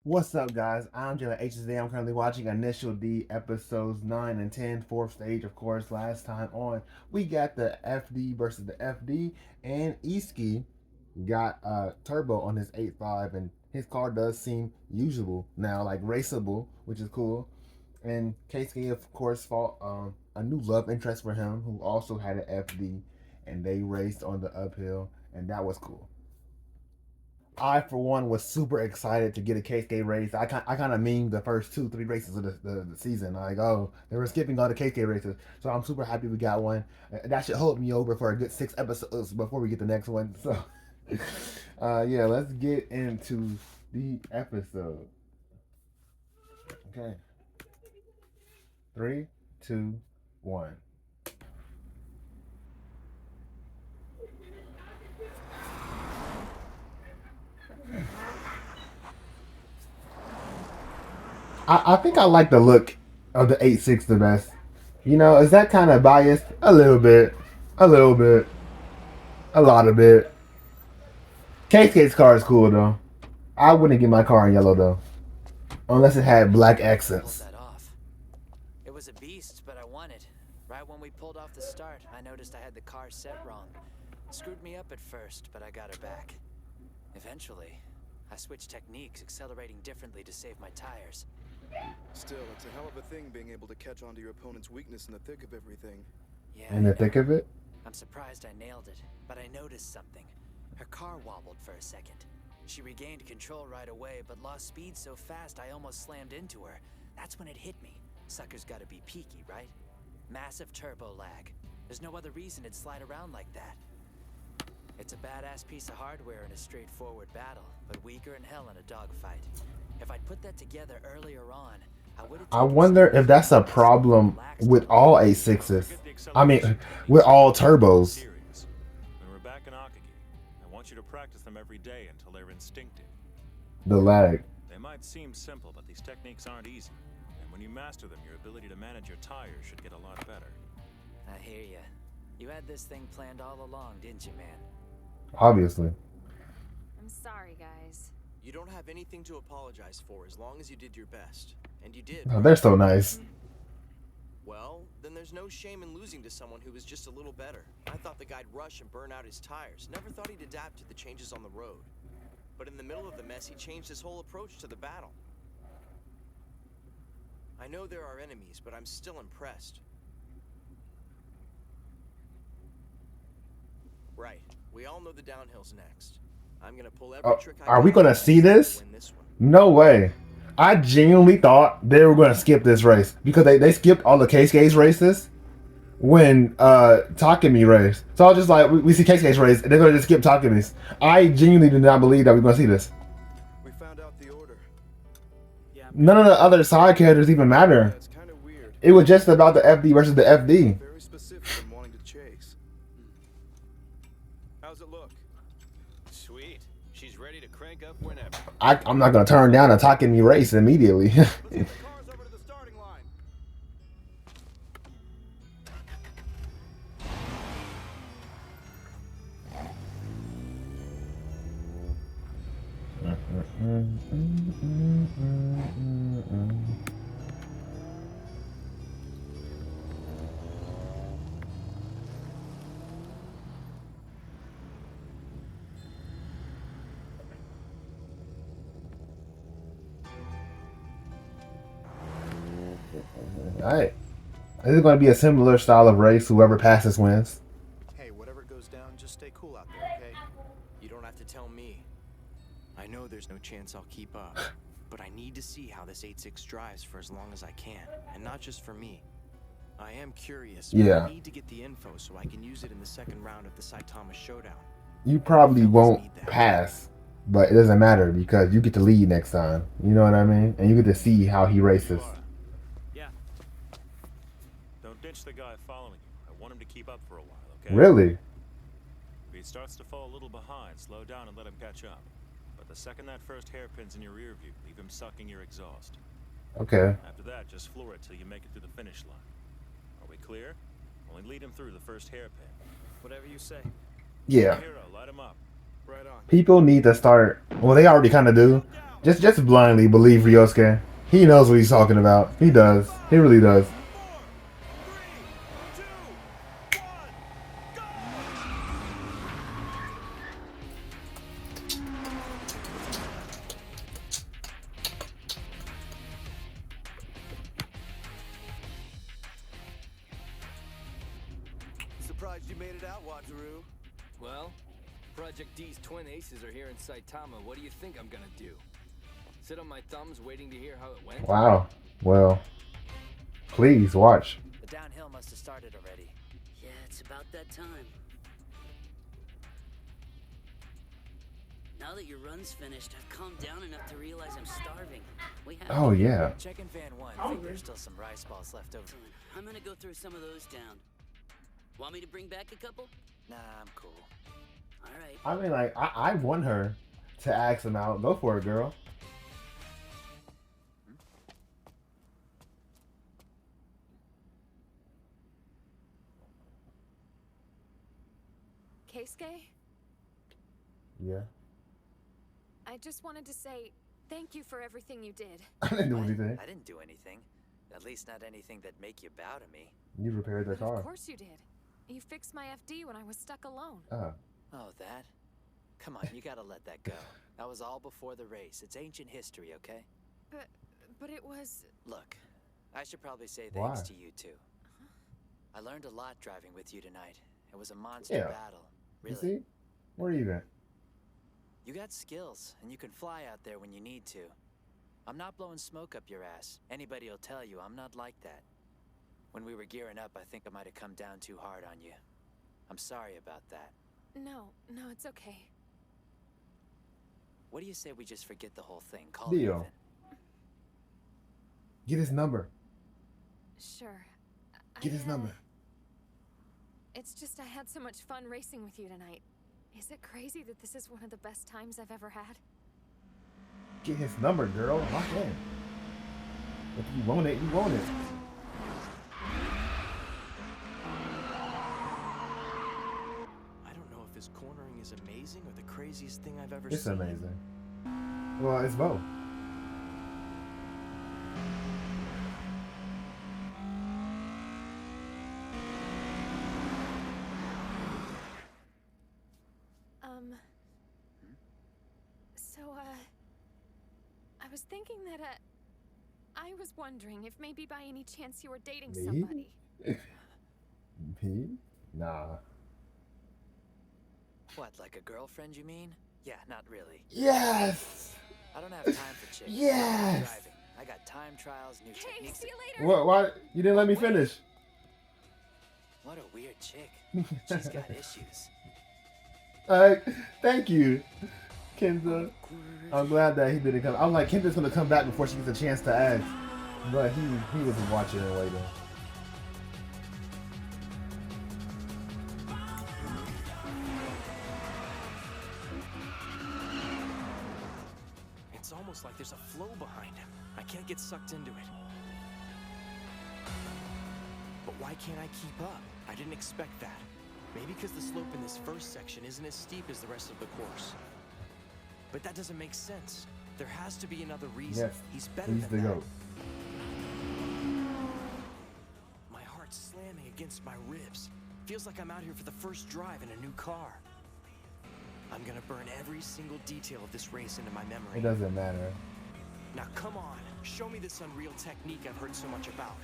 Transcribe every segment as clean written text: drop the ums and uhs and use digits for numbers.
What's up, guys? I'm Jalen H. Today I'm currently watching Initial D episodes 9 and 10, fourth stage, of course. Last time on, we got the FD versus the FD, and Iski got Turbo on his 8.5, and his car does seem usable now, like raceable, which is cool. And Keisuke, of course, fought a new love interest for him who also had an FD, and they raced on the uphill, and that was cool. I, for one, was super excited to get a KK race. I kind of mean the first two, three races of the season. Like, oh, they were skipping all the KK races. So I'm super happy we got one. That should hold me over for a good 6 episodes before we get the next one. So, yeah, let's get into the episode. Okay. Three, two, one. I think I like the look of the 8.6 the best. You know, is that kind of biased? A little bit. A little bit. A lot of it. K-Skate's car is cool though. I wouldn't get my car in yellow though, unless it had black Pulled accents. that off. It was a beast, but I won it. Right when we pulled off the start, I noticed I had the car set wrong. Screwed me up at first, but I got her back. Eventually, I switched techniques, accelerating differently to save my tires. Still, it's a hell of a thing being able to catch onto your opponent's weakness in the thick of everything. Yeah, In I the know. thick of it, I'm surprised I nailed it, but I noticed something. Her car wobbled for a second. She regained control right away, but lost speed so fast I almost slammed into her. That's when it hit me. Sucker's gotta be peaky, right? Massive turbo lag. There's no other reason it'd slide around like that. It's a badass piece of hardware in a straightforward battle, but weaker in hell in a dogfight. If I'd put that together earlier on, I would have I taken wonder some if easy that's a points and problem relaxed with a little. all Don't A6s. forget the I mean, acceleration with techniques. all They're turbos. serious. When we're back in Akagi, I want you to practice them every day until they're instinctive. The lag. They might seem simple, but these techniques aren't easy. And when you master them, your ability to manage your tires should get a lot better. I hear ya. You had this thing planned all along, didn't you, man? Obviously. I'm sorry, guys. You don't have anything to apologize for as long as you did your best. And you did, Oh, right? they're so nice. Well, then there's no shame in losing to someone who was just a little better. I thought the guy'd rush and burn out his tires. Never thought he'd adapt to the changes on the road. But in the middle of the mess, he changed his whole approach to the battle. I know there are enemies, but I'm still impressed. Right. We all know the downhill's next. I'm gonna pull every trick I can. Are we gonna see this? Win this one. No way. I genuinely thought they were gonna skip this race because they skipped all the K-Skate's races when Takemi raced. So I was just like, we see K-Skate's race and they're gonna just skip Takemi's. I genuinely did not believe that we are gonna see this. We found out the order. None of the other side characters even Yeah, matter. it's kind of weird. It was just about the FD versus the FD. Very specific in wanting to chase. How's it look? Sweet. She's ready to crank up whenever. I'm not gonna turn down a Takemi race immediately. Let's get the cars over to the starting line. Alright. This is gonna be a similar style of race. Whoever passes wins. Hey, whatever goes down, just stay cool out there, okay? You don't have to tell me. I know there's no chance I'll keep up, but I need to see how this 8.6 drives for as long as I can, and not just for me. I am curious, but Yeah. I need to get the info so I can use it in the second round of the Saitama showdown. You probably Fellas won't need that. pass, but it doesn't matter because you get to lead next time. You know what I mean? And you get to see how he races. Yeah. Don't ditch the guy following you. I want him to keep up for a while, okay? Really? If he starts to fall a little behind, slow down and let him catch up. But the second that first hairpin's in your rear view, leave him sucking your exhaust. Okay. After that, just floor it till you make it through the finish line. Are we clear? Only lead him through the first hairpin. Whatever you say. Yeah. Hero, light him up. Right on. People need to start. Well, they already kind of do. Just blindly believe Ryosuke. He knows what he's talking about. He does. He really does. Surprised you made it out, Wataru. Well, Project D's twin aces are here in Saitama. What do you think I'm gonna do? Sit on my thumbs waiting to hear how it went? Wow. Well, please watch. The downhill must have started already. Yeah, it's about that time. Now that your run's finished, I've calmed down enough to realize I'm starving. We have Oh yeah. Checking van 1. I think there's still some rice balls left over. I'm gonna go throw some of those down. Want me to bring back a couple? Nah, I'm cool. All right. I mean, like, I want her to ask him out. Go for it, girl. Keisuke, Yeah. I just wanted to say thank you for everything you did. I didn't do What? anything. I didn't do anything. At least not anything that make you bow to me. You repaired the But car. of course you did. You fixed my FD when I was stuck alone. Oh. Oh, that? Come on, you gotta let that go. That was all before the race. It's ancient history, okay? But it was... Look, I should probably say Why? thanks to you too. I learned a lot driving with you tonight. It was a monster Yeah. battle. Really. You see? Where are you at? You got skills, and you can fly out there when you need to. I'm not blowing smoke up your ass. Anybody'll tell you I'm not like that. When we were gearing up, I think I might have come down too hard on you. I'm sorry about that. No, it's okay. What do you say we just forget the whole thing? Call Deal. it even. Get his number. Sure. Get his number. It's just I had so much fun racing with you tonight. Is it crazy that this is one of the best times I've ever had? Get his number, girl. Lock in. If you want it, you want it. I don't know if his cornering is amazing or the craziest thing I've ever It's seen. amazing. Well, it's both. I was thinking that, I was wondering if maybe by any chance you were dating Me? somebody. Me? Nah. What, like a girlfriend, you mean? Yeah, not really. Yes! I don't have time for chicks. Yes! I'm driving. I got time trials, new Hey, techniques. see you later! What? Why? You didn't let me finish. What a weird chick. She's got issues. Thank you, Kenza. I'm glad that he didn't come. I'm like, Kenza's gonna come back before she gets a chance to ask. But he was watching and waiting. It's almost like there's a flow behind him. I can't get sucked into it. But why can't I keep up? I didn't expect that. Maybe because the slope in this first section isn't as steep as the rest of the course. But that doesn't make sense. There has to be another reason. Yes, He's better he's than the that. GOAT. My heart's slamming against my ribs. Feels like I'm out here for the first drive in a new car. I'm gonna burn every single detail of this race into my memory. It doesn't matter. Now come on, show me this unreal technique I've heard so much about.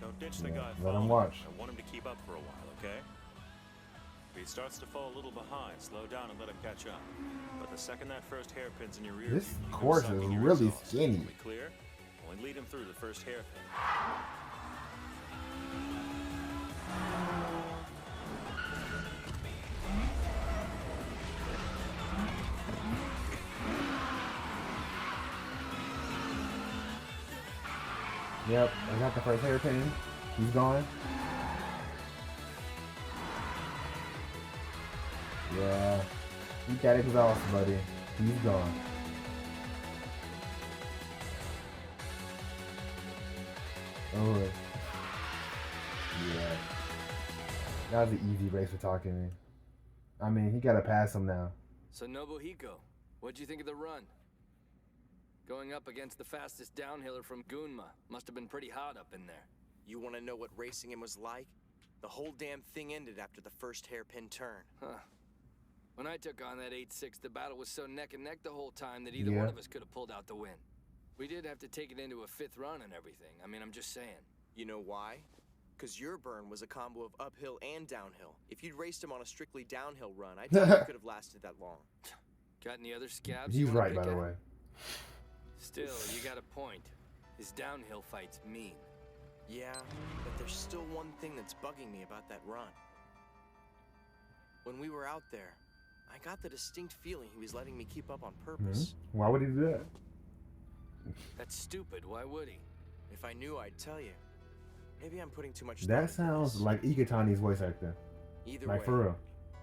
Don't ditch the Yeah, guy let him following. watch. I want him to keep up for a while, okay? If he starts to fall a little behind, slow down and let him catch up. But the second that first hairpin's in your rear This view, leave him course sucking is your really exhaust. skinny. We clear? Only lead him through the first hairpin. Yep, I got the first hairpin. He's gone. Yeah. You got exhaust, buddy. He's gone. Oh. Yeah. That was an easy race for talking. I mean, he gotta pass him now. So Nobuhiko, what'd you think of the run? Going up against the fastest downhiller from Gunma must have been pretty hot up in there. You want to know what racing him was like? The whole damn thing ended after the first hairpin turn. Huh. When I took on that 8-6, the battle was so neck and neck the whole time that either one of us could have pulled out the win. We did have to take it into a 5th run and everything. I mean, I'm just saying. You know why? Because your burn was a combo of uphill and downhill. If you'd raced him on a strictly downhill run, I doubt you could have lasted that long. Got any other scabs? He's right, by the way. Still, you got a point. His downhill fight's mean. Yeah, but there's still one thing that's bugging me about that run. When we were out there, I got the distinct feeling he was letting me keep up on purpose. Why would he do that? That's stupid. Why would he? If I knew, I'd tell you. Maybe I'm putting too much thought That into sounds this. like Ikutani's voice actor. Either Like way, for real.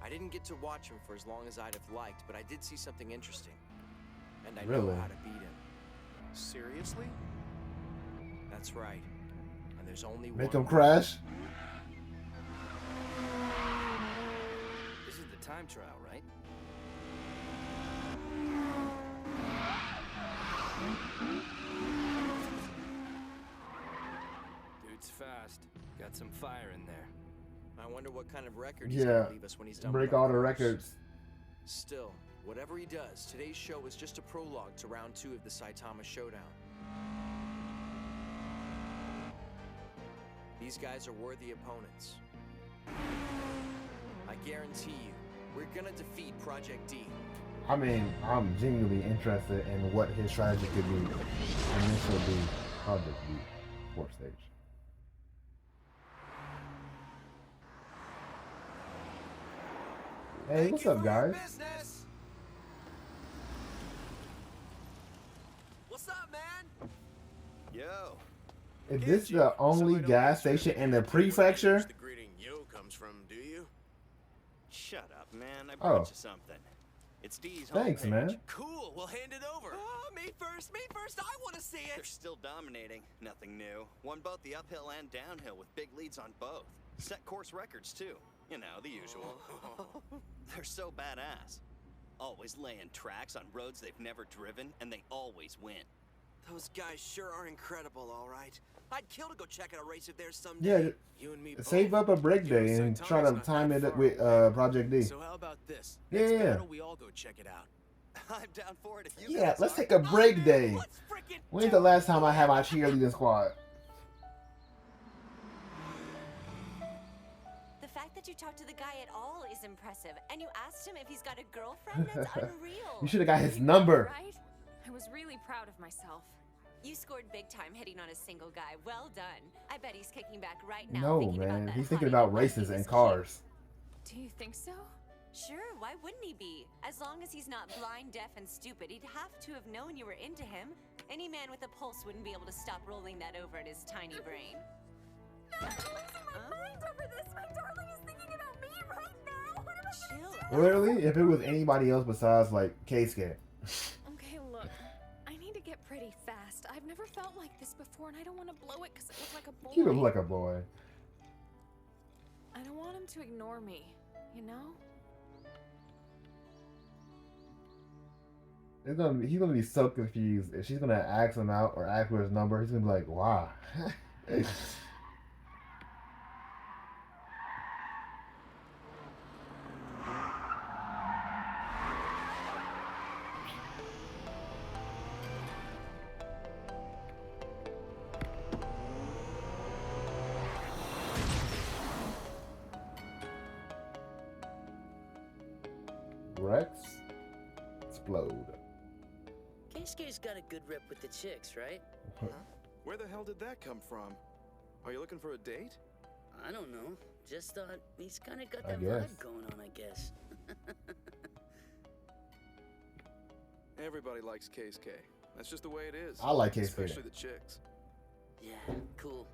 I didn't get to watch him for as long as I'd have liked, but I did see something interesting. And I Really? know how to beat him. Seriously? That's right. And there's only Make one. him crash. This is the time trial, right? Dude's fast. Got some fire in there. I wonder what kind of record he's Yeah. gonna leave us when he's done Break with our all the course. records. Still, whatever he does, today's show is just a prologue to round 2 of the Saitama Showdown. These guys are worthy opponents. I guarantee you, we're gonna defeat Project D. I mean, I'm genuinely interested in what his strategy could be. And this will be Project B, 4th stage. Hey, what's up, guys? Business. What's up, man? Yo. Is this the only gas station in the prefecture? The greeting yo comes from, do you? Shut up, man. I Oh. brought you something. It's Dee's Thanks, homepage. man. Cool, we'll hand it over. Oh, me first, I want to see They're still dominating. Nothing new. Won both the uphill and downhill with big leads on both. Set course records, too. You know, the usual. They're so badass. Always laying tracks on roads they've never driven, and they always win. Those guys sure are incredible, all right. I'd kill to go check out a race of theirs someday. Yeah, You and me both. save up a break You know, day and Saitama's try to not time that it far with away. Project D. So how about this? Yeah, Next yeah. battle, we all go check it out. I'm down for it if you Yeah, guys let's are. take a break day. Let's frickin' When's the last time I had my cheerleading squad? The fact that you talked to the guy at all is impressive. And you asked him if he's got a girlfriend? That's unreal. You should have got his I know, number. Right? I was really proud of myself. You scored big time hitting on a single guy. Well done. I bet he's kicking back right now. No, thinking about man. that He's thinking hottie about that thought races he and was cars. Do you think so? cute. Sure, why wouldn't he be? As long as he's not blind, deaf, and stupid, he'd have to have known you were into him. Any man with a pulse wouldn't be able to stop rolling that over in his tiny brain. No, I'm losing my mind over this. My darling is thinking about me right now. What am I gonna Chill. do? Literally, if it was anybody else besides like K-Scat. Okay, look. I need to get pretty fast. I've never felt like this before, and I don't want to blow it because it looks like a boy. He look like a boy. I don't want him to ignore me, you know? He's gonna be so confused if she's gonna ask him out or ask for his number. He's gonna be like, "Wow." Rex, explode. Keisuke's got a good rep with the chicks, right? Where the hell did that come from? Are you looking for a date? I don't know. Just thought he's kind of got I that guess. vibe going on, I guess. Everybody likes Case K. That's just the way it is. I like Case K. Especially the chicks. Yeah, cool.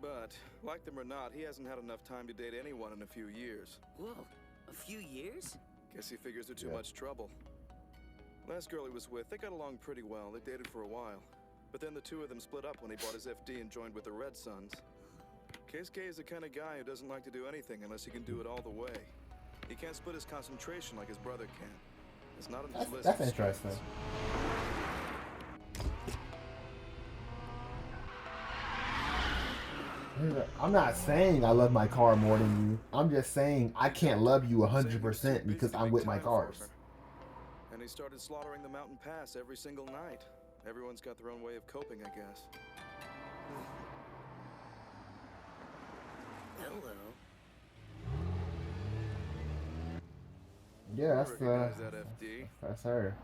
But, like them or not, he hasn't had enough time to date anyone in a few years. Whoa, a few years? Guess he figures they're too Yeah. much trouble. Last girl he was with, they got along pretty well. They dated for a while. But then the two of them split up when he bought his FD and joined with the Red Suns. Keisuke is the kind of guy who doesn't like to do anything unless he can do it all the way. He can't split his concentration like his brother can. It's not on his list. That's interesting. I'm not saying I love my car more than you. I'm just saying I can't love you 100% because I'm with my cars. And he started slaughtering the mountain pass every single night. Everyone's got their own way of coping, I guess. Hello. Yeah, that's her.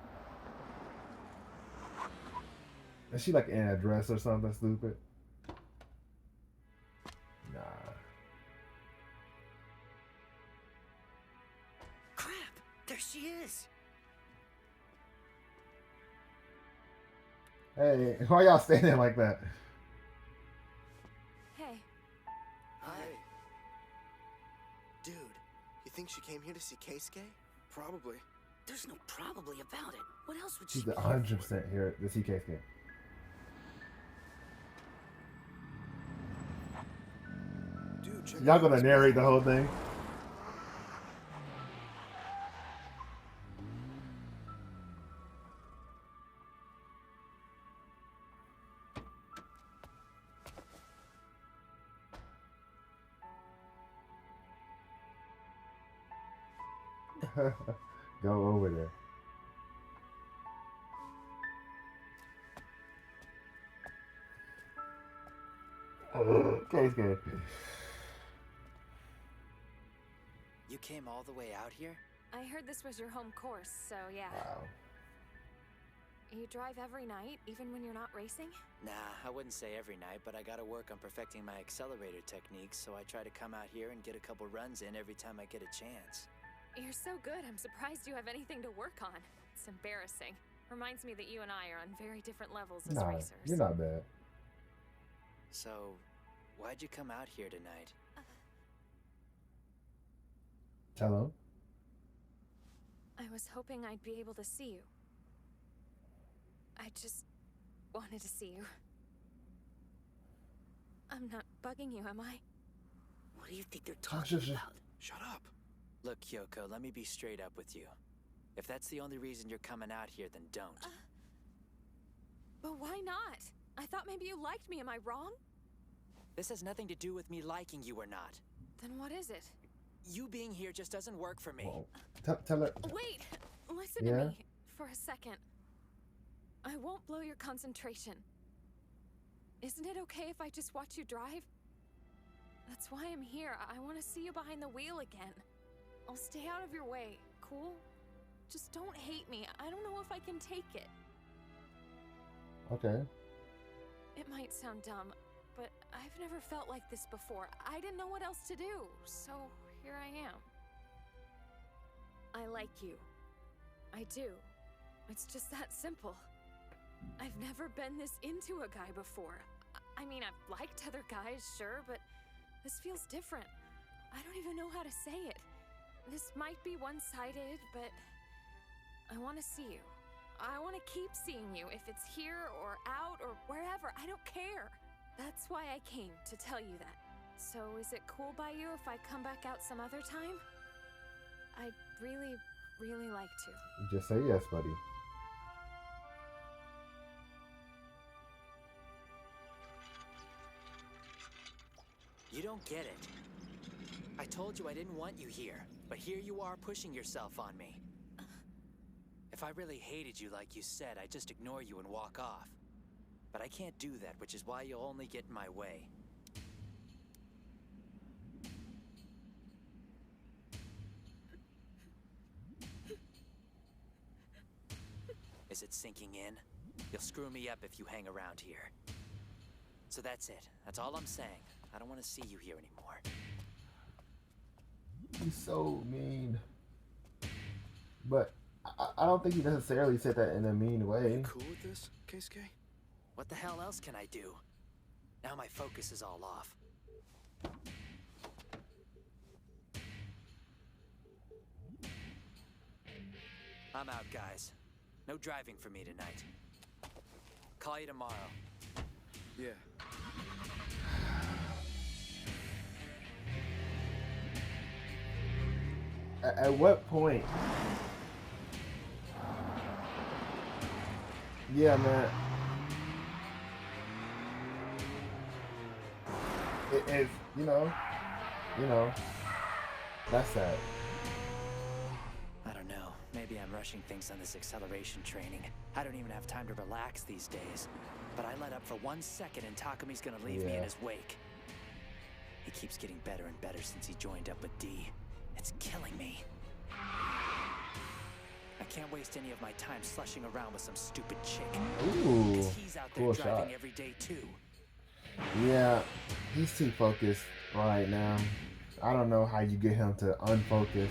Is she like in a dress or something stupid? Nah. Crap! There she is. Hey, why y'all standing like that? Hey. Hi. Dude, you think she came here to see Keisuke? Probably. There's no probably about it. What else would she She's be 100% here to see Keisuke. Dude, Y'all gonna narrate the whole thing? Go over there. Keisuke. You came all the way out here? I heard this was your home course, so yeah. Wow. You drive every night, even when you're not racing? Nah, I wouldn't say every night, but I gotta work on perfecting my accelerator techniques, so I try to come out here and get a couple runs in every time I get a chance. You're so good, I'm surprised you have anything to work on. It's embarrassing. Reminds me that you and I are on very different levels as Nah, racers. you're not bad. So, why'd you come out here tonight? Tell him. I was hoping I'd be able to see you. I just wanted to see you. I'm not bugging you, am I? What do you think they're talking about? Shut up. Look, Kyoko, let me be straight up with you. If that's the only reason you're coming out here, then don't. But why not? I thought maybe you liked me, am I wrong? This has nothing to do with me liking you or not. Then what is it? You being here just doesn't work for me. Whoa. Tell her. Wait! Listen to me for a second. I won't blow your concentration. Isn't it okay if I just watch you drive? That's why I'm here. I want to see you behind the wheel again. I'll stay out of your way, cool? Just don't hate me. I don't know if I can take it. Okay. It might sound dumb, but I've never felt like this before. I didn't know what else to do, so here I am. I like you. I do. It's just that simple. I've never been this into a guy before. I mean, I've liked other guys, sure, but this feels different. I don't even know how to say it. This might be one-sided, but I want to see you. I want to keep seeing you, if it's here or out or wherever. I don't care. That's why I came, to tell you that. So is it cool by you if I come back out some other time? I'd really, really like to. Just say yes, buddy. You don't get it. I told you I didn't want you here, but here you are pushing yourself on me. If I really hated you like you said, I'd just ignore you and walk off. But I can't do that, which is why you'll only get in my way. Is it sinking in? You'll screw me up if you hang around here. So that's it. That's all I'm saying. I don't want to see you here anymore. He's so mean. But I don't think he necessarily said that in a mean way. You cool with this, Keisuke? What the hell else can I do? Now my focus is all off. I'm out, guys. No driving for me tonight. Call you tomorrow. Yeah. At what point? Yeah, man. It's you know, that's sad. I don't know. Maybe I'm rushing things on this acceleration training. I don't even have time to relax these days. But I let up for 1 second and Takumi's gonna leave me in his wake. He keeps getting better and better since he joined up with D. It's killing me. I can't waste any of my time slushing around with some stupid chick. Ooh, Because he's out there cool driving shot. every day too. Yeah, he's too focused right now. I don't know how you get him to unfocus.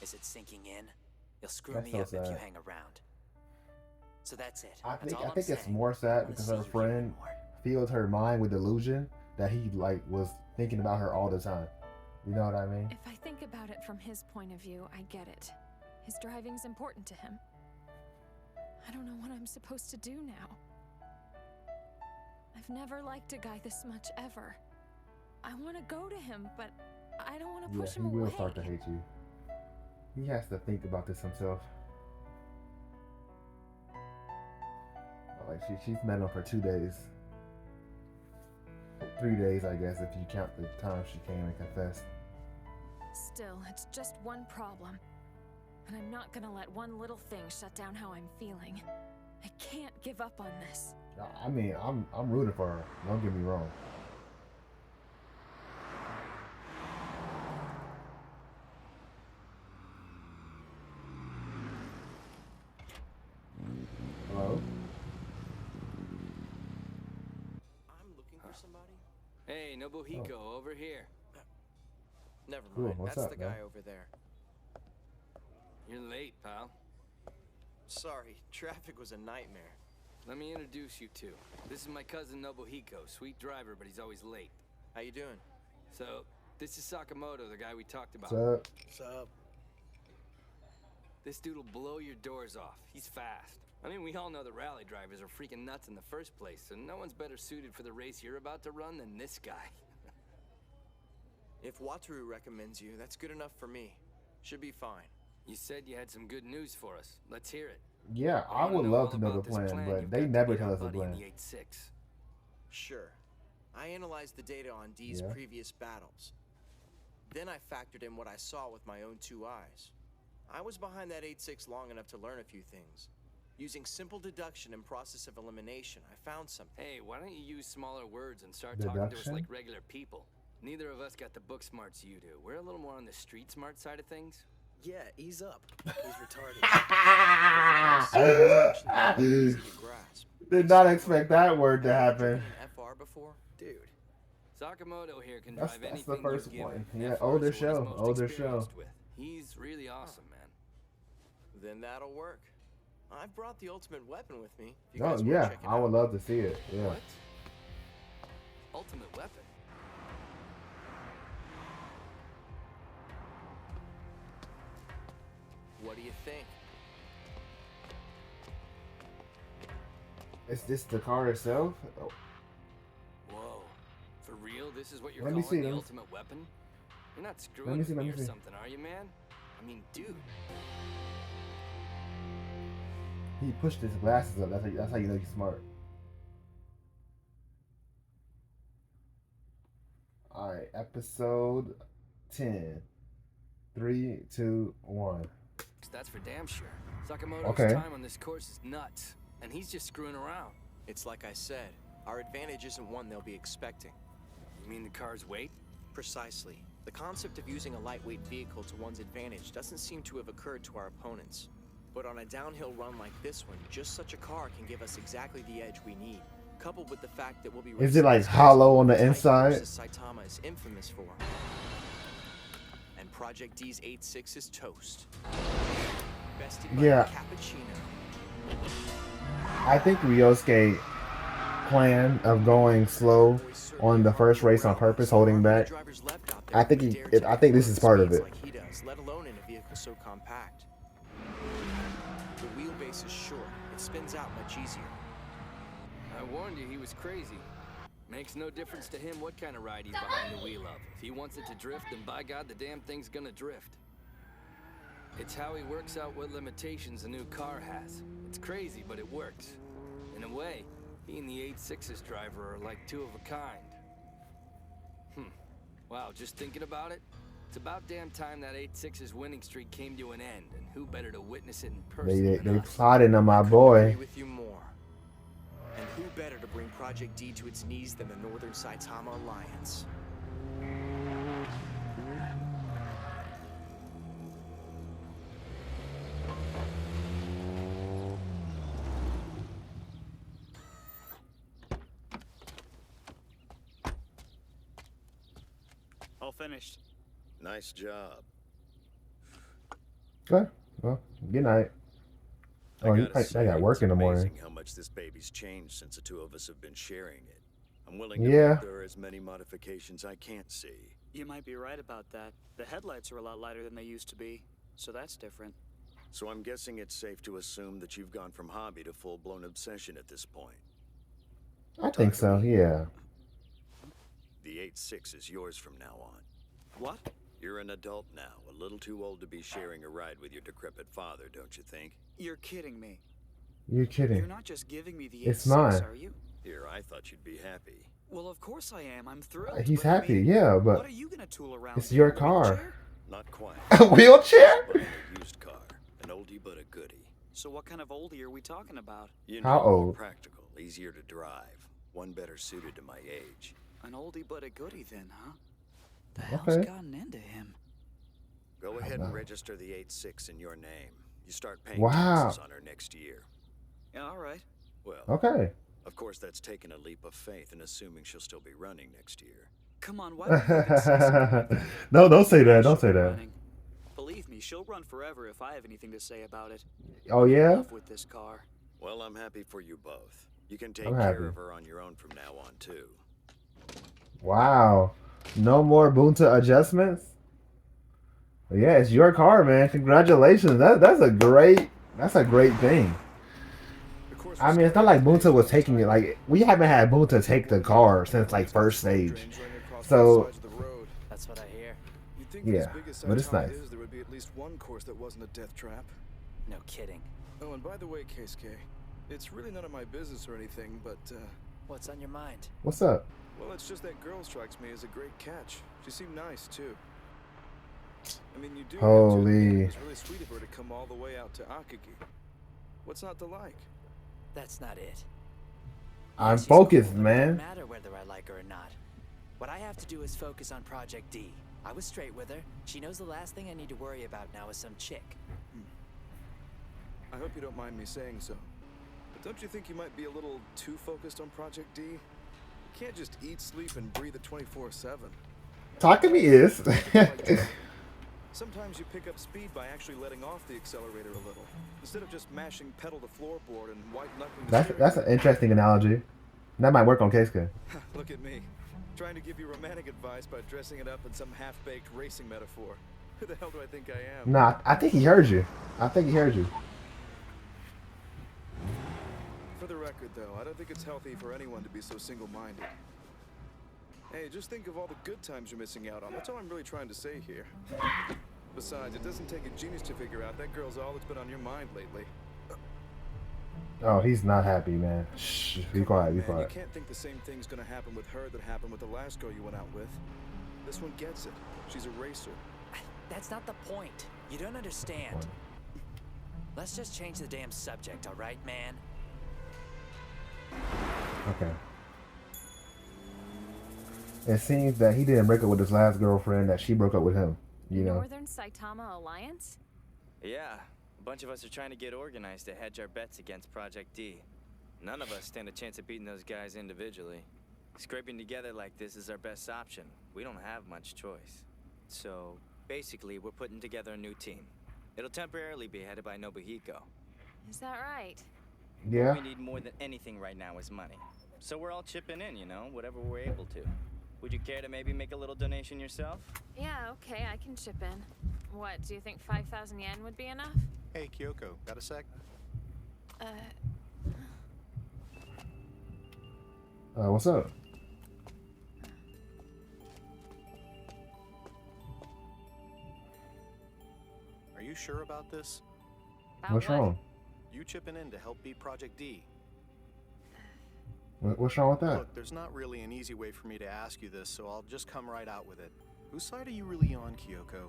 Is it sinking in? You'll screw That's me so up if you sad. hang around. So that's it. I That's think all I I'm think it's saying. more I sad wanna because see her you here friend anymore. filled her mind with delusion that he like was thinking about her all the time. You know what I mean? If I think about it from his point of view, I get it. His driving's important to him. I don't know what I'm supposed to do now. I've never liked a guy this much ever. I want to go to him, but I don't want to Yeah, push he him will away. start to hate you. He has to think about this himself. Like she's met him for 2 days. 3 days, I guess, if you count the time she came and confessed. Still, it's just one problem. And I'm not gonna let one little thing shut down how I'm feeling. I can't give up on this. I mean, I'm rooting for her. Don't get me wrong. Hello? I'm looking for somebody? Hey, Nobuhiko, over here. Never Cool, mind. what's That's up, the man? guy over there. You're late, pal. Sorry, traffic was a nightmare. Let me introduce you to. This is my cousin Nobuhiko, sweet driver, but he's always late. How you doing? So, this is Sakamoto, the guy we talked about. What's up? What's up? This dude'll blow your doors off. He's fast. I mean, we all know the rally drivers are freaking nuts in the first place, so no one's better suited for the race you're about to run than this guy. If Wataru recommends you, that's good enough for me. Should be fine. You said you had some good news for us. Let's hear it. Yeah, I wanna would know love all to know the about this plan, plan but you've they got to never beat tell our us the buddy in plan. the 8-6. Sure. I analyzed the data on D's Yeah. previous battles. Then I factored in what I saw with my own 2 eyes. I was behind that 8-6 long enough to learn a few things. Using simple deduction and process of elimination, I found something. Hey, why don't you use smaller words and start talking to us Deduction? like regular people? Neither of us got the book smarts you do. We're a little more on the street smart side of things. Yeah, ease up. He's retarded. Did not expect that word to happen. FR before? Dude. Sakamoto here can That's drive the anything first you give one. him. Yeah, FR 's older what he's show, most older experienced show. with. He's really awesome, man. Then that'll work. I've brought the ultimate weapon with me. If you Oh guys wanna yeah, check it I would out. love to see it. Yeah. What? Ultimate weapon? What do you think? Is this the car itself? Oh, Whoa. For real? This is what you're Let me calling see, the let me- ultimate weapon? You're not Let screwing me with see, let me me or see. something, are you, man? I mean, dude. he pushed his glasses up. That's how you know he's smart. All right, episode 10. 3, 2, 1. That's for damn sure. Sakamoto's Okay. time on this course is nuts, and he's just screwing around. It's like I said, our advantage isn't one they'll be expecting. You mean the car's weight? Precisely. The concept of using a lightweight vehicle to one's advantage doesn't seem to have occurred to our opponents. But on a downhill run like this one, just such a car can give us exactly the edge we need. Coupled with the fact that we'll be Is it like hollow on the inside? Saitama is infamous for. And Project D's 8.6 is toast. Yeah. I think Ryosuke plan of going slow on the first race on purpose, holding back. I think this is part of it. Like he does, let alone in a vehicle so compact. The wheelbase is short. It spins out much easier. I warned you he was crazy. Makes no difference to him what kind of ride he's behind the wheel of. If he wants it to drift, then by God, the damn thing's gonna drift. It's how he works out what limitations a new car has. It's crazy, but it works. In a way, he and the 8.6's driver are like two of a kind. Wow, just thinking about it, it's about damn time that 8.6's winning streak came to an end, and who better to witness it in person They plotting on my boy. With you more. And who better to bring Project D to its knees than the Northern Saitama Alliance? All finished. Nice job. Okay. Well, good night. Oh, I got work in the morning. How much this baby's changed since the two of us have been sharing it. I'm willing to Yeah. bet there are as many modifications I can't see. You might be right about that. The headlights are a lot lighter than they used to be, so that's different. So I'm guessing it's safe to assume that you've gone from hobby to full-blown obsession at this point. I think so, yeah. The 8.6 is yours from now on. What? You're an adult now, a little too old to be sharing a ride with your decrepit father, don't you think? You're kidding me. You're kidding. You're not just giving me the 8.6, It's mine. are you? Here, I thought you'd be happy. Well, of course I am. I'm thrilled. He's but I happy, mean, yeah, but what are you gonna tool around it's in, your a car. wheelchair? Not quite. A wheelchair? Buying a used car, an oldie but a goodie. So what kind of oldie are we talking about? You How know, more old? practical, easier to drive, one better suited to my age. An oldie but a goodie then, huh? The hell's Okay. gotten into him? Go ahead and register the 8.6 in your name. You start paying Wow. taxes on her next year. Yeah, all right. Well, Okay. of course that's taking a leap of faith and assuming she'll still be running next year. Come on, why would you even say something like that? No, don't say that. Don't She'll say be that. running. Believe me, she'll run forever if I have anything to say about it. Oh, I'm in yeah? love with this car. Well, I'm happy for you both. You can take I'm care happy. of her on your own from now on, too. Wow. No more Bunta adjustments? Yeah, it's your car, man. Congratulations. That's a great thing. I mean, it's not like Bunta was taking it. Like, we haven't had Bunta take the car since like first stage. So That's what I hear. You'd think Yeah, as big as but it's Saitama nice. is, there would be at least one course that wasn't a death trap. No kidding. Oh, and by the way, Keisuke, it's really none of my business or anything, but What's on your mind? what's up? well, it's just that girl strikes me as a great catch. She seemed nice too. I mean, you do. Holy. It was really sweet of her to come all the way out to Akagi. What's not to like? That's not it. I'm She's focused, cool, but it doesn't man. matter whether I like her or not. What I have to do is focus on Project D. I was straight with her. She knows the last thing I need to worry about now is some chick. I hope you don't mind me saying so. But don't you think you might be a little too focused on Project D? You can't just eat, sleep, and breathe at 24/7. Takumi is. Sometimes you pick up speed by actually letting off the accelerator a little, instead of just mashing pedal to floorboard and white knuckling. That's an interesting analogy. That might work on Keisuke. Look at me, trying to give you romantic advice by dressing it up in some half-baked racing metaphor. Who the hell do I think I am? Nah, I think he heard you. For the record, though, I don't think it's healthy for anyone to be so single-minded. Hey, just think of all the good times you're missing out on. That's all I'm really trying to say here. Besides, it doesn't take a genius to figure out that girl's all that's been on your mind lately. Oh, he's not happy, man. Shh, be quiet, be Man, quiet. you can't think the same thing's gonna happen with her that happened with the last girl you went out with. This one gets it. She's a racer. That's not the point. You don't understand. Let's just change the damn subject, all right, man? Okay. It seems that he didn't break up with his last girlfriend, that she broke up with him. You know. Northern Saitama Alliance? Yeah, a bunch of us are trying to get organized to hedge our bets against Project D. None of us stand a chance of beating those guys individually. Scraping together like this is our best option. We don't have much choice. So, basically, we're putting together a new team. It'll temporarily be headed by Nobuhiko. Is that right? Yeah. What we need more than anything right now is money. So we're all chipping in, you know, whatever we're able to. Would you care to maybe make a little donation yourself? Yeah, okay, I can chip in. What, do you think 5,000 yen would be enough? Hey, Kyoko, got a sec? What's up? Are you sure about this? What's wrong? You chipping in to help beat Project D. What's wrong with that? Look, there's not really an easy way for me to ask you this, so I'll just come right out with it. Whose side are you really on, Kyoko?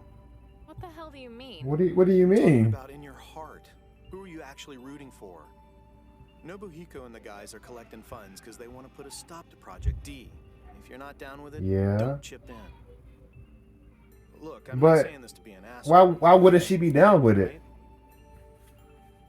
What the hell do you mean? What do you Talking mean? about in your heart. Who are you actually rooting for? Nobuhiko and the guys are collecting funds because they want to put a stop to Project D. If you're not down with it, Yeah. don't chip in. Look, I'm But not saying this to be an asshole. why wouldn't she be down with it?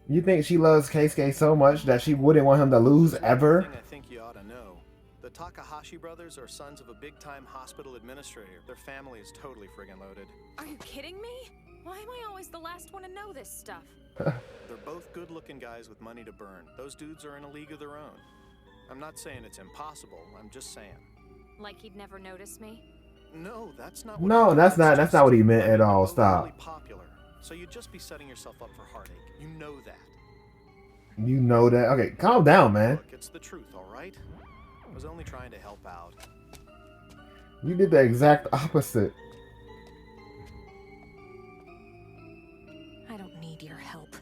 You think she loves Keisuke so much that she wouldn't want him to lose ever? Thing I think you ought to know. The Takahashi brothers are sons of a big-time hospital administrator. Their family is totally friggin' loaded. Are you kidding me? Why am I always the last one to know this stuff? They're both good-looking guys with money to burn. Those dudes are in a league of their own. I'm not saying it's impossible. I'm just saying. Like he'd never notice me? No, that's not what No, that's not what he meant at all. They're Stop. really popular, so you'd just be setting yourself up for heartache. You know that. You know that. Okay, calm down, man. Look, it's the truth, all right? I was only trying to help out. You did the exact opposite. I don't need your help.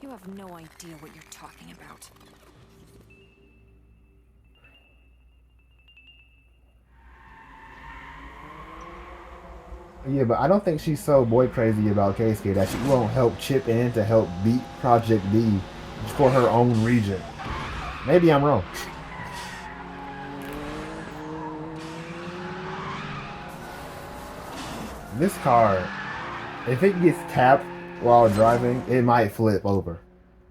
You have no idea what you're talking about. Yeah, but I don't think she's so boy crazy about Keisuke that she won't help chip in to help beat Project D for her own region. Maybe I'm wrong. This car, if it gets tapped while driving, it might flip over.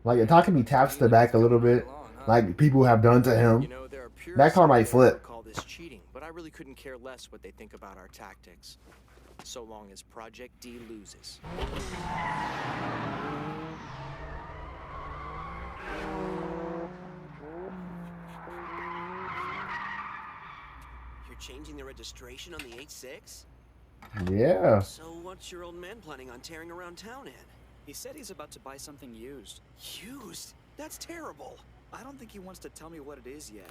Like, if Takumi taps the back a little bit, like people have done to him, You know, there are that car might flip. call this cheating, but I really couldn't care less what they think about our tactics. So long as Project D loses. You're changing the registration on the 8-6? Yeah. So what's your old man planning on tearing around town in? He said he's about to buy something used. Used? That's terrible. I don't think he wants to tell me what it is yet.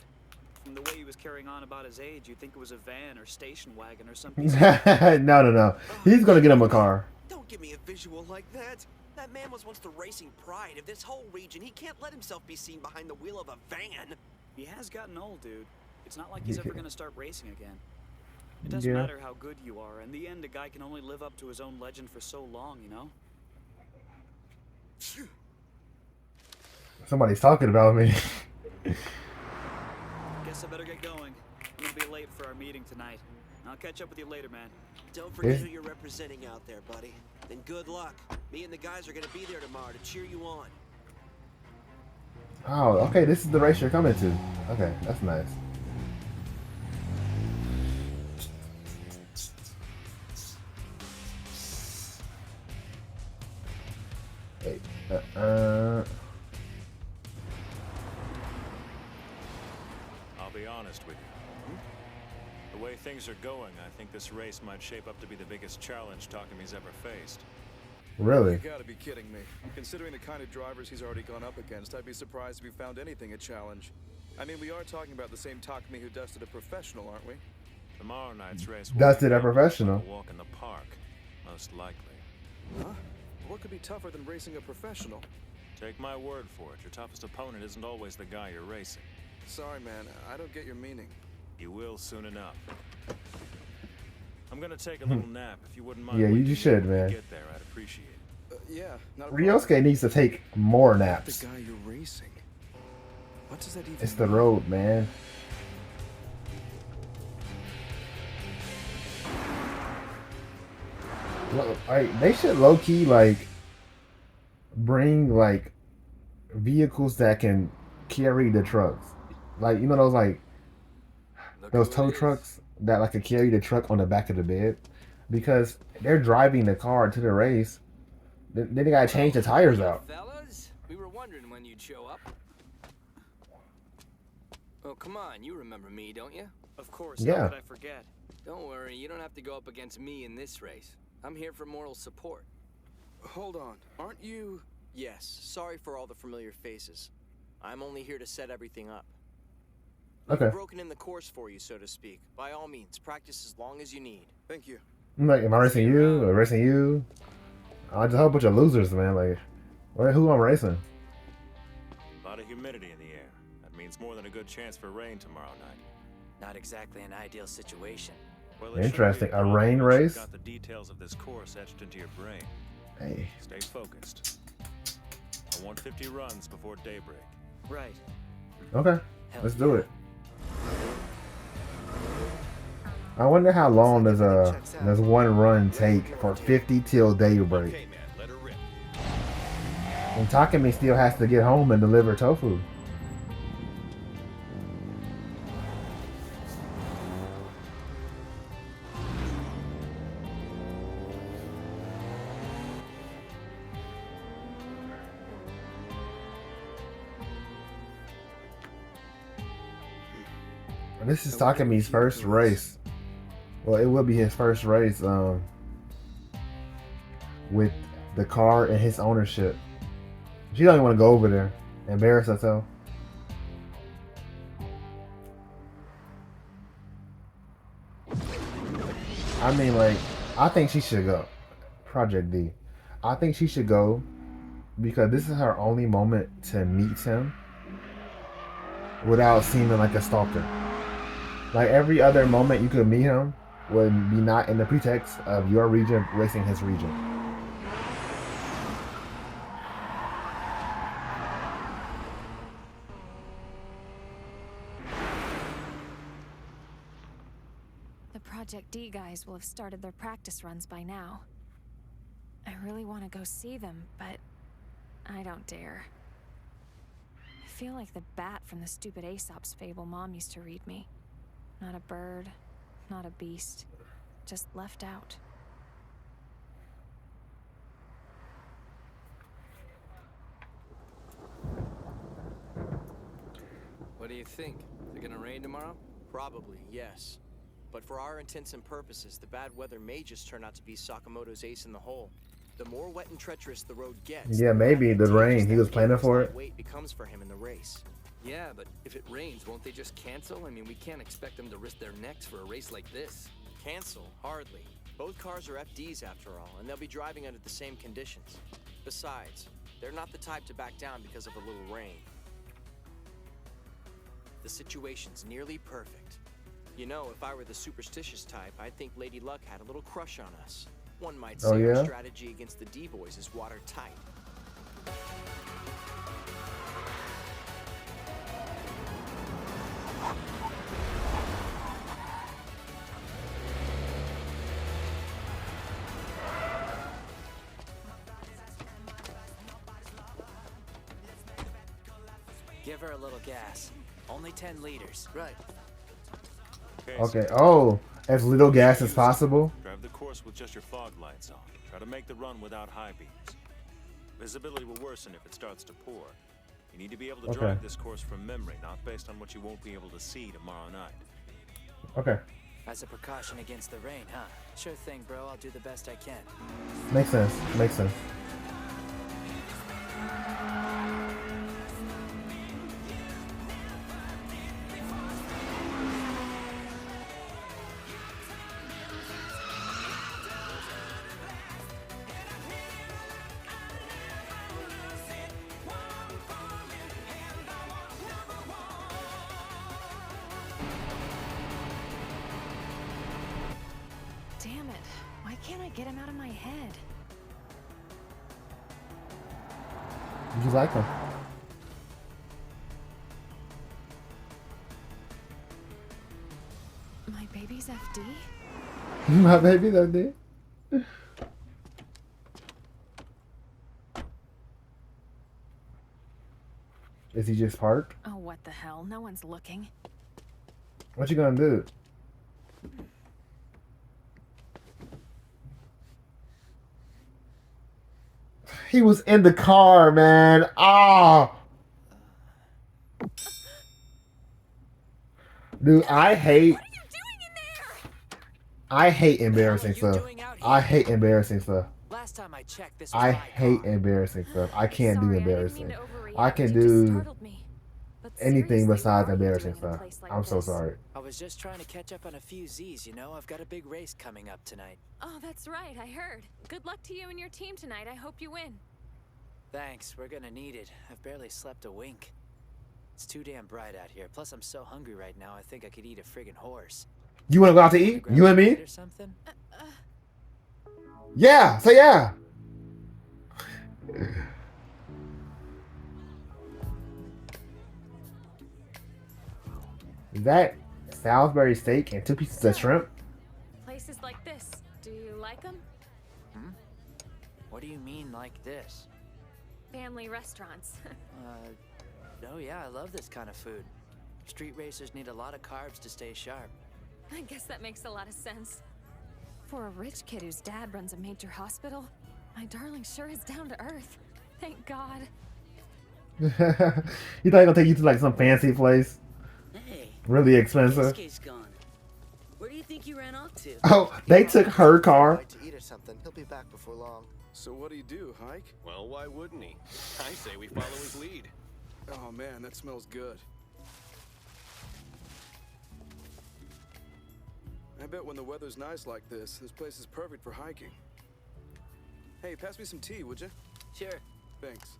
From the way he was carrying on about his age, you'd think it was a van or station wagon or something. No. He's gonna get him a car. Don't give me a visual like that. That man was once the racing pride of this whole region. He can't let himself be seen behind the wheel of a van. He has gotten old, dude. It's not like he's ever gonna start racing again. It doesn't Yeah. matter how good you are. In the end, a guy can only live up to his own legend for so long, you know? Somebody's talking about me. Guess I better get going. I'm gonna be late for our meeting tonight. I'll catch up with you later, man. Don't forget who you're representing out there, buddy. Then good luck. Me and the guys are gonna be there tomorrow to cheer you on. Oh, okay, this is the race you're coming to. Okay, that's nice. Hey, I'll be honest with you. The way things are going, I think this race might shape up to be the biggest challenge Takumi's ever faced. Really? You gotta be kidding me. Considering the kind of drivers he's already gone up against, I'd be surprised if we found anything a challenge. I mean, we are talking about the same Takumi who dusted a professional, aren't we? Tomorrow night's race Dusted a professional. A walk in the park, most likely. Huh? What could be tougher than racing a professional? Take my word for it, your toughest opponent isn't always the guy you're racing. Sorry, man. I don't get your meaning. You will soon enough. I'm gonna take a little nap. If you wouldn't mind. Yeah, you waking me should, up when we man. Get there, I'd appreciate it. Yeah, not a Ryosuke needs to take more problem. naps. The guy you're racing. What does that even It's the mean? road, man. Like they should low key like bring like vehicles that can carry the trucks. Like you know those like Look those who it tow is. trucks that like could carry the truck on the back of the bed, because they're driving the car to the race. Then they gotta change the tires Hello, out. fellas. We were wondering when you'd show up. Oh, come on. You remember me, don't you? Of course, Yeah. how could I forget? Don't worry. You don't have to go up against me in this race. I'm here for moral support. Hold on. Aren't you... Yes, sorry for all the familiar faces. I'm only here to set everything up. Okay. I've broken in the course for you, so to speak. By all means, practice as long as you need. Thank you. I'm like, am I racing you or racing you? I just a whole bunch of losers, man. Like, who I'm racing? A lot of humidity in the air. That means more than a good chance for rain tomorrow night. Not exactly an ideal situation. Well, it Interesting. shouldn't be A rain problem once race? you've got the details of this course etched into your brain. Hey. Stay focused. I want 50 runs before daybreak. Right. Okay. Let's do it. I wonder how long does one run take for 50 till daybreak? Okay, man, let her rip. And Takemi still has to get home and deliver tofu. This is Takemi's first race. Well, it will be his first race with the car and his ownership. She don't even want to go over there. Embarrass herself. I mean, like, I think she should go. Project D. I think she should go because this is her only moment to meet him without seeming like a stalker. Like every other moment you could meet him would be not in the pretext of your region racing his region. The Project D guys will have started their practice runs by now. I really want to go see them, but I don't dare. I feel like the bat from the stupid Aesop's fable Mom used to read me. Not a bird, not a beast, just left out. What do you think? Is it gonna rain tomorrow? Probably, yes. But for our intents and purposes, the bad weather may just turn out to be Sakamoto's ace in the hole. The more wet and treacherous the road gets, Yeah, maybe the rain. He was planning for it. weight becomes for him in the race. Yeah, but if it rains, won't they just cancel? I mean, we can't expect them to risk their necks for a race like this. Cancel? Hardly. Both cars are FDs after all, and they'll be driving under the same conditions. Besides, they're not the type to back down because of a little rain. The situation's nearly perfect. You know, if I were the superstitious type, I'd think Lady Luck had a little crush on us. One might say our strategy against the D-boys is watertight. Give her a little gas. Only 10 liters. Right. Okay. Oh, as little gas as possible. Drive the course with just your fog lights on. Try to make the run without high beams. Visibility will worsen if it starts to pour. You need to be able to drive this course from memory, not based on what you won't be able to see tomorrow night. Okay. As a precaution against the rain, huh? Sure thing, bro. I'll do the best I can. Makes sense. Makes sense. Damn it. Why can't I get him out of my head? You like him? My baby's FD? My baby, that did. Is he just parked? Oh, what the hell? No one's looking. What you gonna do? He was in the car, man. Ah, dude, I hate embarrassing stuff. I hate embarrassing stuff. Last time I checked, this was I my hate car. embarrassing stuff. I can't do Sorry, I didn't mean embarrassing. to overreact. I can You just do startled me. But anything seriously, besides what are you embarrassing doing in a stuff. place like I'm so this? sorry. I was just trying to catch up on a few Z's, you know? I've got a big race coming up tonight. Oh, that's right. I heard. Good luck to you and your team tonight. I hope you win. Thanks, we're gonna need it. I've barely slept a wink. It's too damn bright out here. Plus, I'm so hungry right now, I think I could eat a friggin' horse. You want to go out to eat? You and me? Or something? Yeah. Say yeah. Is that Salisbury steak and 2 pieces of shrimp? Places like this. Do you like them? What do you mean, like this? Family restaurants. Oh yeah, I love this kind of food. Street racers need a lot of carbs to stay sharp. I guess that makes a lot of sense. For a rich kid whose dad runs a major hospital, my darling sure is down to earth. Thank God. You thought he gonna take you to like some fancy place? Hey. Really expensive. Keisuke's gone. Where do you think you ran off to? Oh, they took her car. To eat or something. He'll be back before long. So what do you do, hike? Well, why wouldn't he? I say we follow his lead. Oh man, that smells good. I bet when the weather's nice like this place is perfect for hiking. Hey, pass me some tea, would you? Sure. Thanks.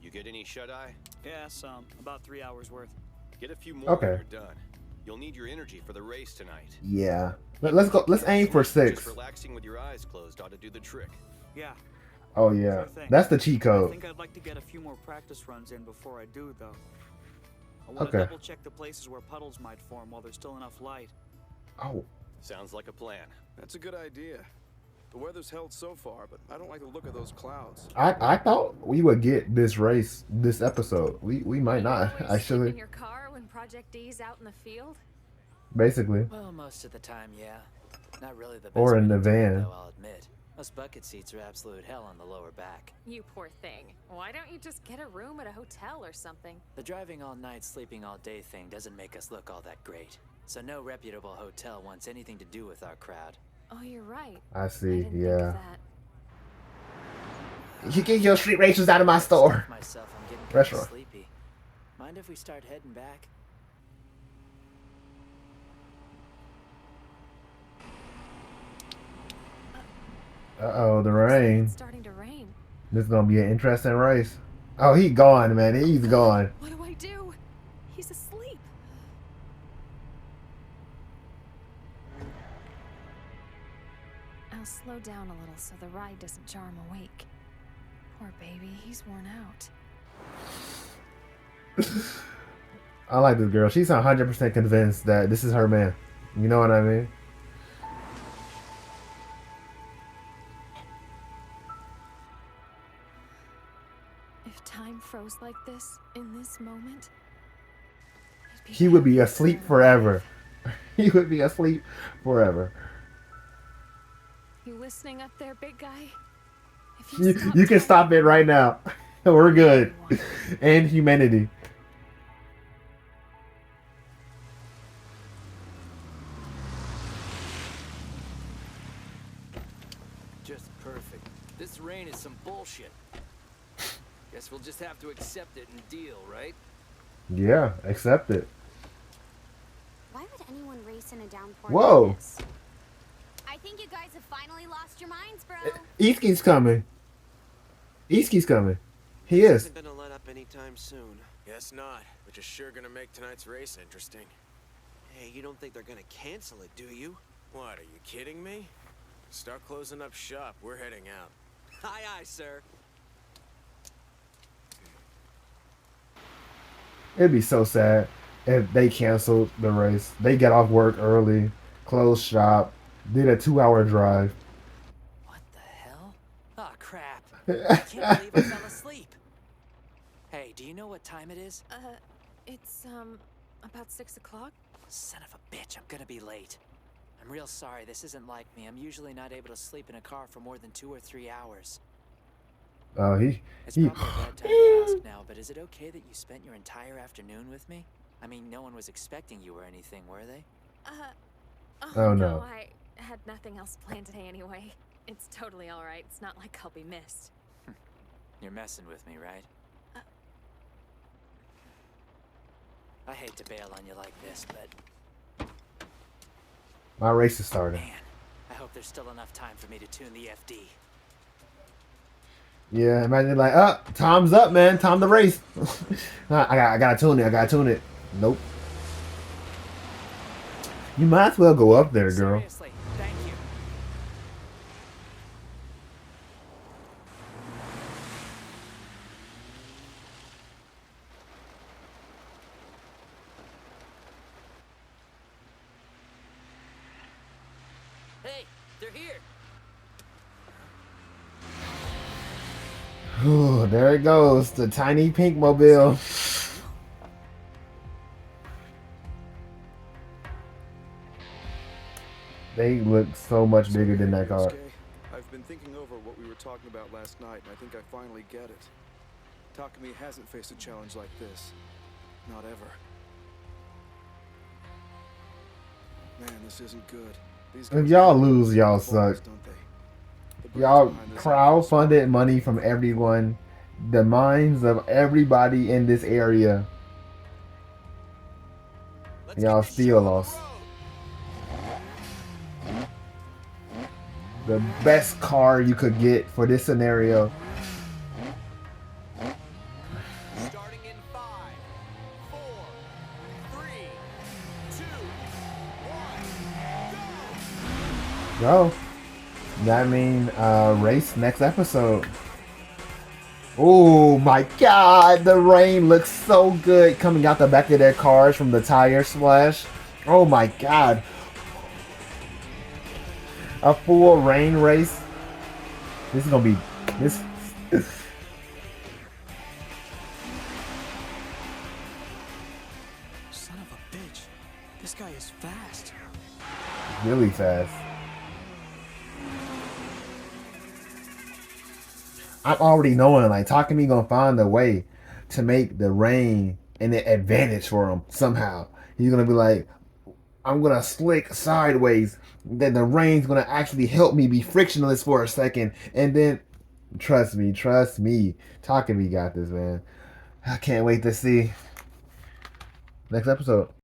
You get any shut-eye? Yeah, some. About 3 hours worth. Get a few more Okay. when you're done. You'll need your energy for the race tonight. Yeah. Let's go. Let's aim for 6. Just relaxing with your eyes closed ought to do the trick. Yeah. Oh yeah. Sure thing. That's the cheat I code. think I'd like to get a few more practice runs in before I do, though. I want Okay. to double check the places where puddles might form while there's still enough light. Oh. Sounds like a plan. That's a good idea. The weather's held so far, but I don't like the look of those clouds. I thought we would get this race this episode. We might not In actually. your car when Project D's out in the field? Basically. Well, most of the time, yeah. Not really the best Or way in to the do it, van. though, I'll admit. Those bucket seats are absolute hell on the lower back. You poor thing. Why don't you just get a room at a hotel or something? The driving all night, sleeping all day thing doesn't make us look all that great. So no reputable hotel wants anything to do with our crowd. Oh, you're right. I see. Think of Yeah. that. You get your street racers out of my store. Myself, I'm getting kind of Restaurant. sleepy. Mind if we start heading back? Uh-oh, the rain. It's starting to rain. This is gonna be an interesting race. Oh, he gone, man. He's gone. What do I do? He's asleep. I'll slow down a little so the ride doesn't jar him awake. Poor baby, he's worn out. I like this girl. She's 100% convinced that this is her man. You know what I mean? If time froze like this, in this moment, He would be asleep forever. He would be asleep forever. you listening up there, big guy? If You can stop it right now. We're good. And humanity. Just perfect. This rain is some bullshit. Guess we'll just have to accept it and deal, right? Yeah, accept it. Why would anyone race in a downpour? Whoa. Like this? I think you guys have finally lost your minds, bro. Iski's coming. Iski's coming. He is. Isn't gonna let up anytime soon. Guess not, which is sure gonna make tonight's race interesting. Hey, you don't think they're gonna cancel it, do you? What, are you kidding me? Start closing up shop, we're heading out. Aye, aye, sir. It'd be so sad if they canceled the race. They get off work early, closed shop, did a 2-hour drive. Oh, crap. I can't believe I fell asleep. Hey, do you know know what time it is? It's, about 6 o'clock? Son of a bitch, I'm gonna be late. I'm real sorry, this isn't like me. I'm usually not able to sleep in a car for more than 2 or 3 hours. Oh, It's probably a bad time to ask now, but is it okay that you spent your entire afternoon with me? I mean, no one was expecting you or anything, were they? Oh, no, no. I had nothing else planned today anyway. It's totally alright. It's not like I'll be missed. You're messing with me, right? I hate to bail on you like this, but My race is starting. man, I hope there's still enough time for me to tune the FD. Yeah, imagine like, time's up, man. Time to race. I gotta tune it. I gotta tune it. Nope. You might as well go up there, girl. Seriously, thank you. Hey, they're here. Ooh, there it goes. The tiny pink mobile. They look so much bigger than that car. I've been thinking over what we were talking about last night, and I think I finally get it. Takumi hasn't faced a challenge like this. Not ever. Man, this isn't good. If y'all lose, y'all suck. Y'all crowdfunded money from everyone. The minds of everybody in this area. Y'all still lost. The best car you could get for this scenario. Starting in 5, 4, 3, 2, 1, Go. That mean race next episode. Oh my god, the rain looks so good coming out the back of their cars from the tire splash. Oh my god. A full rain race. This is gonna be this. Son of a bitch. This guy is fast. Really fast. I'm already knowing like Takumi gonna find a way to make the rain an advantage for him somehow. He's gonna be like, I'm gonna slick sideways. Then the rain's gonna actually help me be frictionless for a second, and then trust me, Takumi got this, man. I can't wait to see next episode.